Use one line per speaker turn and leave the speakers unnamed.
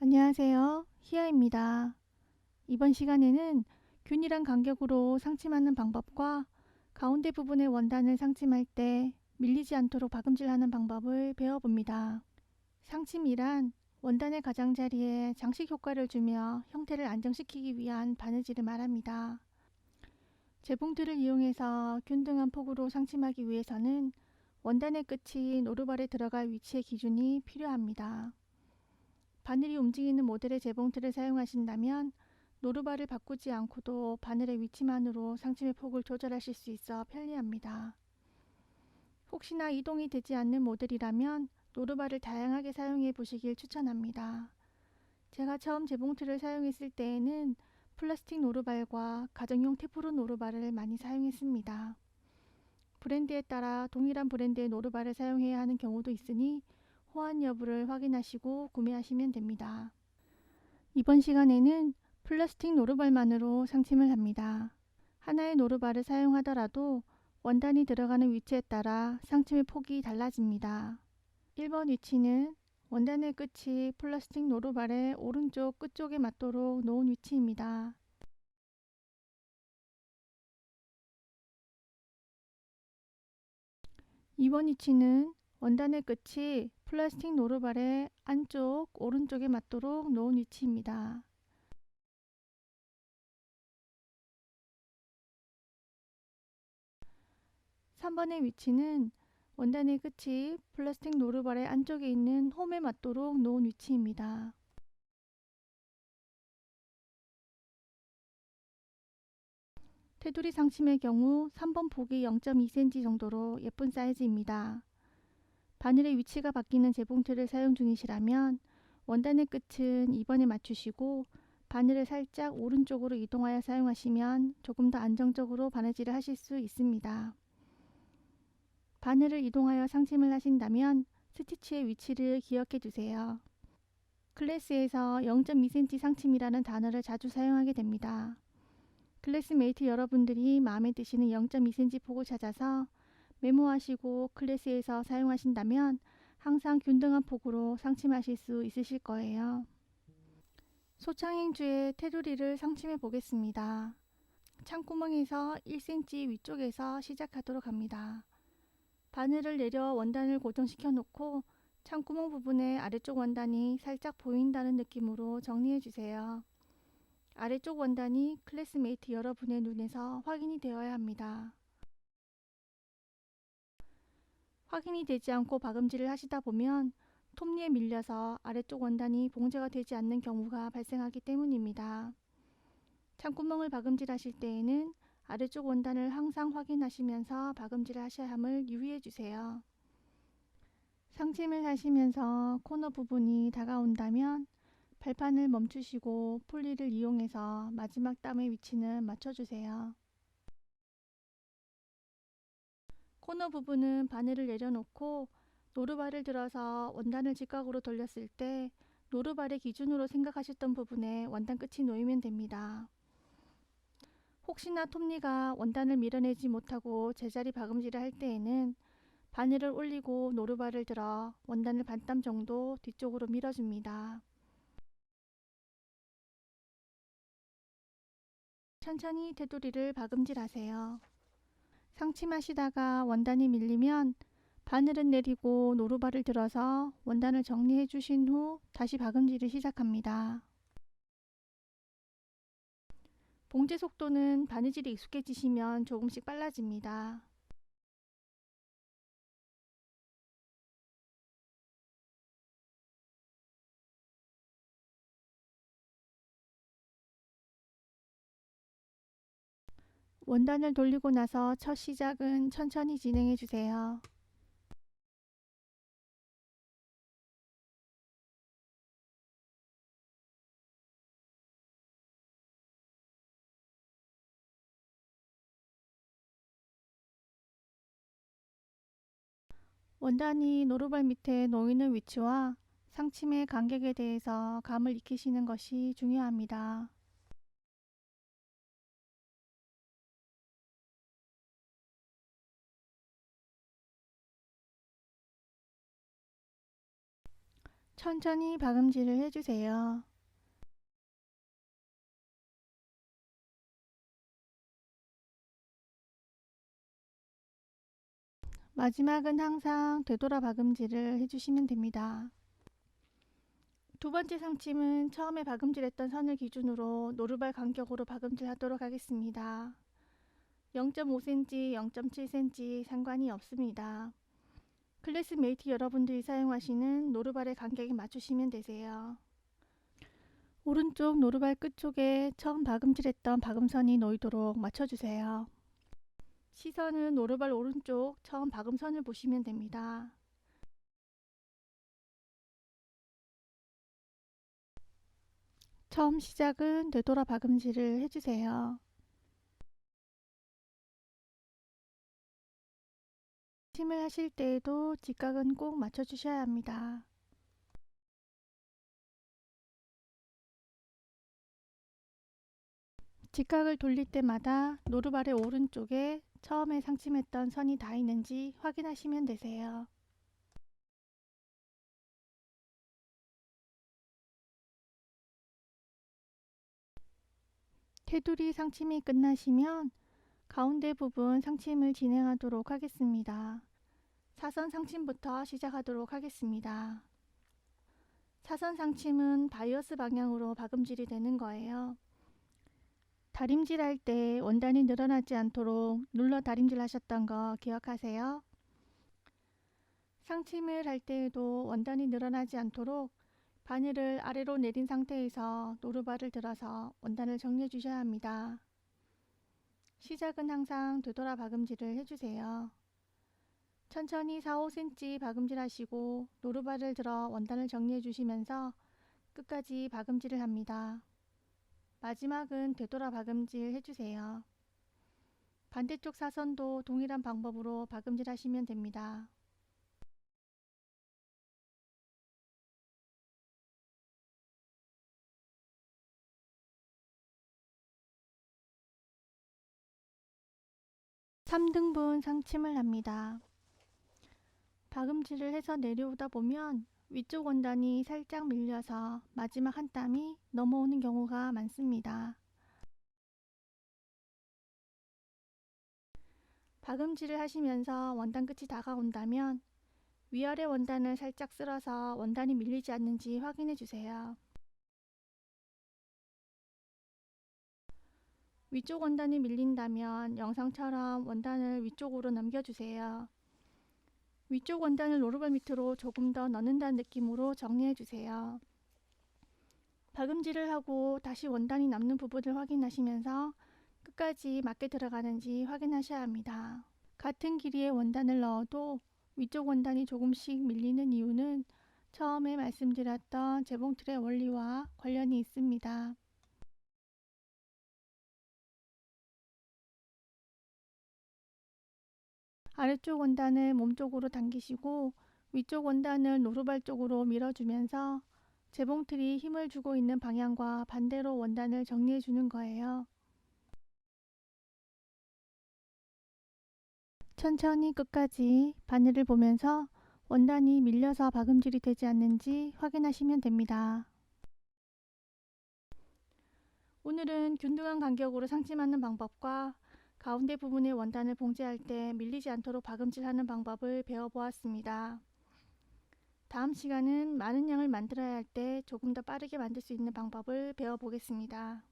안녕하세요. 희아입니다. 이번 시간에는 균일한 간격으로 상침하는 방법과 가운데 부분의 원단을 상침할 때 밀리지 않도록 박음질하는 방법을 배워봅니다. 상침이란 원단의 가장자리에 장식 효과를 주며 형태를 안정시키기 위한 바느질을 말합니다. 재봉틀을 이용해서 균등한 폭으로 상침하기 위해서는 원단의 끝이 노루발에 들어갈 위치의 기준이 필요합니다. 바늘이 움직이는 모델의 재봉틀을 사용하신다면 노루발을 바꾸지 않고도 바늘의 위치만으로 상침의 폭을 조절하실 수 있어 편리합니다. 혹시나 이동이 되지 않는 모델이라면 노루발을 다양하게 사용해 보시길 추천합니다. 제가 처음 재봉틀을 사용했을 때에는 플라스틱 노루발과 가정용 테프론 노루발을 많이 사용했습니다. 브랜드에 따라 동일한 브랜드의 노루발을 사용해야 하는 경우도 있으니 호환 여부를 확인하시고 구매하시면 됩니다. 이번 시간에는 플라스틱 노루발만으로 상침을 합니다. 하나의 노루발을 사용하더라도 원단이 들어가는 위치에 따라 상침의 폭이 달라집니다. 1번 위치는 원단의 끝이 플라스틱 노루발의 오른쪽 끝쪽에 맞도록 놓은 위치입니다. 2번 위치는 원단의 끝이 플라스틱 노루발의 안쪽 오른쪽에 맞도록 놓은 위치입니다. 3번의 위치는 원단의 끝이 플라스틱 노루발의 안쪽에 있는 홈에 맞도록 놓은 위치입니다. 테두리 상침의 경우 3번 폭이 0.2cm 정도로 예쁜 사이즈입니다. 바늘의 위치가 바뀌는 재봉틀을 사용 중이시라면 원단의 끝은 2번에 맞추시고 바늘을 살짝 오른쪽으로 이동하여 사용하시면 조금 더 안정적으로 바느질을 하실 수 있습니다. 바늘을 이동하여 상침을 하신다면 스티치의 위치를 기억해 두세요. 클래스에서 0.2cm 상침이라는 단어를 자주 사용하게 됩니다. 클래스메이트 여러분들이 마음에 드시는 0.2cm 폭을 찾아서 메모하시고 클래스에서 사용하신다면 항상 균등한 폭으로 상침하실 수 있으실 거예요. 소창행주의 테두리를 상침해 보겠습니다. 창구멍에서 1cm 위쪽에서 시작하도록 합니다. 바늘을 내려 원단을 고정시켜 놓고 창구멍 부분의 아래쪽 원단이 살짝 보인다는 느낌으로 정리해 주세요. 아래쪽 원단이 클래스메이트 여러분의 눈에서 확인이 되어야 합니다. 확인이 되지 않고 박음질을 하시다 보면 톱니에 밀려서 아래쪽 원단이 봉제가 되지 않는 경우가 발생하기 때문입니다. 창구멍을 박음질 하실 때에는 아래쪽 원단을 항상 확인하시면서 박음질을 하셔야 함을 유의해 주세요. 상침을 하시면서 코너 부분이 다가온다면 발판을 멈추시고 폴리를 이용해서 마지막 땀의 위치는 맞춰주세요. 코너 부분은 바늘을 내려놓고 노루발을 들어서 원단을 직각으로 돌렸을 때 노루발의 기준으로 생각하셨던 부분에 원단 끝이 놓이면 됩니다. 혹시나 톱니가 원단을 밀어내지 못하고 제자리 박음질을 할 때에는 바늘을 올리고 노루발을 들어 원단을 반땀 정도 뒤쪽으로 밀어줍니다. 천천히 테두리를 박음질하세요. 상침하시다가 원단이 밀리면 바늘은 내리고 노루발을 들어서 원단을 정리해 주신 후 다시 박음질을 시작합니다. 봉제 속도는 바느질이 익숙해지시면 조금씩 빨라집니다. 원단을 돌리고 나서 첫 시작은 천천히 진행해 주세요. 원단이 노루발 밑에 놓이는 위치와 상침의 간격에 대해서 감을 익히시는 것이 중요합니다. 천천히 박음질을 해주세요. 마지막은 항상 되돌아 박음질을 해주시면 됩니다. 두 번째 상침은 처음에 박음질했던 선을 기준으로 노루발 간격으로 박음질 하도록 하겠습니다. 0.5cm, 0.7cm 상관이 없습니다. 클래스메이트 여러분들이 사용하시는 노루발의 간격에 맞추시면 되세요. 오른쪽 노루발 끝쪽에 처음 박음질했던 박음선이 놓이도록 맞춰주세요. 시선은 노루발 오른쪽 처음 박음선을 보시면 됩니다. 처음 시작은 되돌아 박음질을 해주세요. 침을 하실 때에도 직각은 꼭 맞춰주셔야 합니다. 직각을 돌릴 때마다 노루발의 오른쪽에 처음에 상침했던 선이 닿아 있는지 확인하시면 되세요. 테두리 상침이 끝나시면 가운데 부분 상침을 진행하도록 하겠습니다. 사선 상침부터 시작하도록 하겠습니다. 사선 상침은 바이어스 방향으로 박음질이 되는 거예요. 다림질 할 때 원단이 늘어나지 않도록 눌러 다림질 하셨던 거 기억하세요? 상침을 할 때에도 원단이 늘어나지 않도록 바늘을 아래로 내린 상태에서 노루발을 들어서 원단을 정리해 주셔야 합니다. 시작은 항상 되돌아 박음질을 해주세요. 천천히 4-5cm 박음질 하시고 노루발을 들어 원단을 정리해 주시면서 끝까지 박음질을 합니다. 마지막은 되돌아 박음질 해주세요. 반대쪽 사선도 동일한 방법으로 박음질 하시면 됩니다. (3등분) 상침을 합니다. 박음질을 해서 내려오다 보면 위쪽 원단이 살짝 밀려서 마지막 한 땀이 넘어오는 경우가 많습니다. 박음질을 하시면서 원단 끝이 다가온다면 위아래 원단을 살짝 쓸어서 원단이 밀리지 않는지 확인해 주세요. 위쪽 원단이 밀린다면 영상처럼 원단을 위쪽으로 넘겨주세요. 위쪽 원단을 노루발 밑으로 조금 더 넣는다는 느낌으로 정리해 주세요. 박음질을 하고 다시 원단이 남는 부분을 확인하시면서 끝까지 맞게 들어가는지 확인하셔야 합니다. 같은 길이의 원단을 넣어도 위쪽 원단이 조금씩 밀리는 이유는 처음에 말씀드렸던 재봉틀의 원리와 관련이 있습니다. 아래쪽 원단을 몸쪽으로 당기시고 위쪽 원단을 노루발 쪽으로 밀어주면서 재봉틀이 힘을 주고 있는 방향과 반대로 원단을 정리해 주는 거예요. 천천히 끝까지 바늘을 보면서 원단이 밀려서 박음질이 되지 않는지 확인하시면 됩니다. 오늘은 균등한 간격으로 상침하는 방법과 가운데 부분의 원단을 봉제할 때 밀리지 않도록 박음질하는 방법을 배워보았습니다. 다음 시간은 많은 양을 만들어야 할 때 조금 더 빠르게 만들 수 있는 방법을 배워보겠습니다.